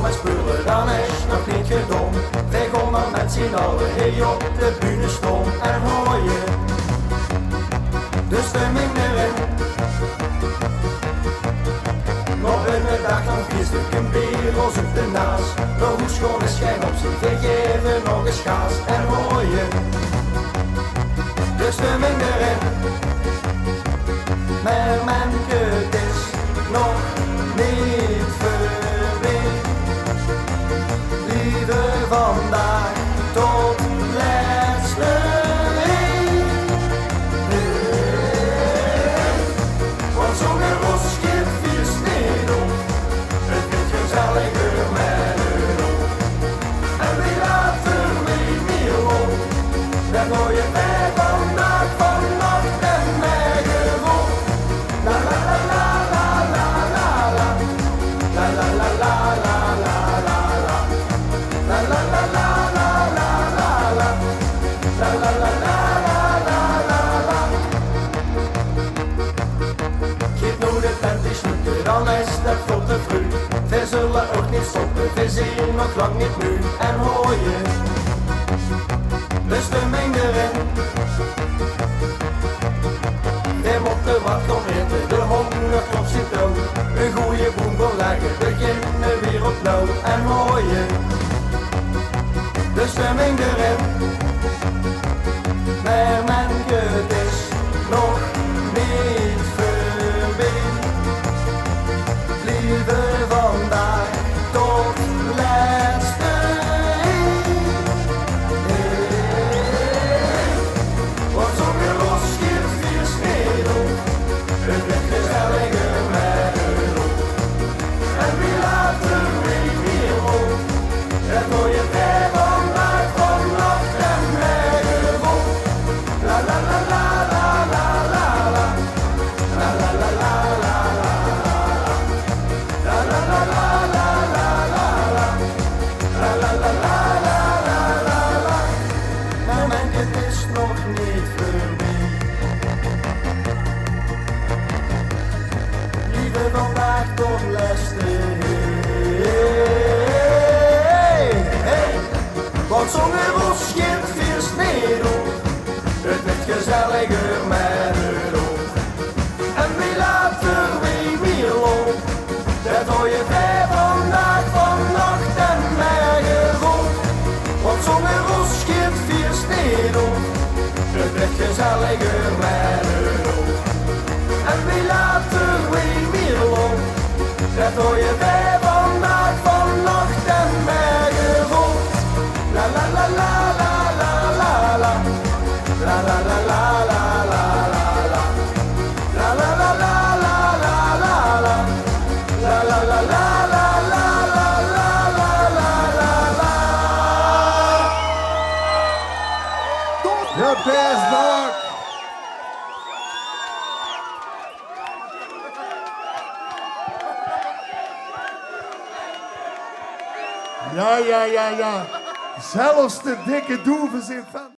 met spullen, dan is nog niet gedaan. Wij gaan dan met z'n allen hier op de bühne staan en hoor je de stemming erin. Nog in de dag dan 4 stukken bier als op de naas. De hoedschoon is schijn op zich, we geven nog eens gaas en hoor je de stemming erin. Maar mijn kut is nog niet voorbij. Lieve vandaag tot laatste een. Want zo'n rosje vies niet op. Het wordt gezelliger met een op. En wie later wie meer op. Dat mooie bij vandaag, vannacht en mij gewoon. La la la la la la la la. La la la la la la la la. La la la la la la la la. La la la la la la la la. Geef nou de tent is moeten, dan is het voor te vroeg. We zullen ook niet stoppen, we zien nog lang niet nu. En hoor je de stemming erin. We moeten wat gaan eten, de hongerklop zit dood. Een goeie boem wil leggen, beginnen weer opnieuw. En hoor je de stemming erin. Maar mijn kut is nog niet voorbij. Lieve vandaag tot laatste een. Want zo'n los geeft vier sneeuw. Het werd gezelliger met een op. En wie later wie meer op. Het mooie bij vandaag, vannacht en mij gewoon. La la la la la la la la. La la la la la la la. La la la la la la la la. La la la la la la la la. Maar mijn kut is nog niet voorbij. Lieve vandaag tot laatste hey. Want zo'n ros geeft veel sneeuw. Het werd gezelliger met een oog. En wie later wie meer loopt. Dat hoor je bij vandaag, vannacht en mij gewoon. Want zo'n ros geeft veel sneeuw. Het werd gezelliger met een oog. En wie later wie meer loopt. Dat hoor je bij vandaag, vannacht en mij gewoon. La la la la la la la la. La la la la la la la la. La la la la la la la la. La la la la la la la la la la la la. The best dog. Ja. Zelfs de dikke doeven zijn fan.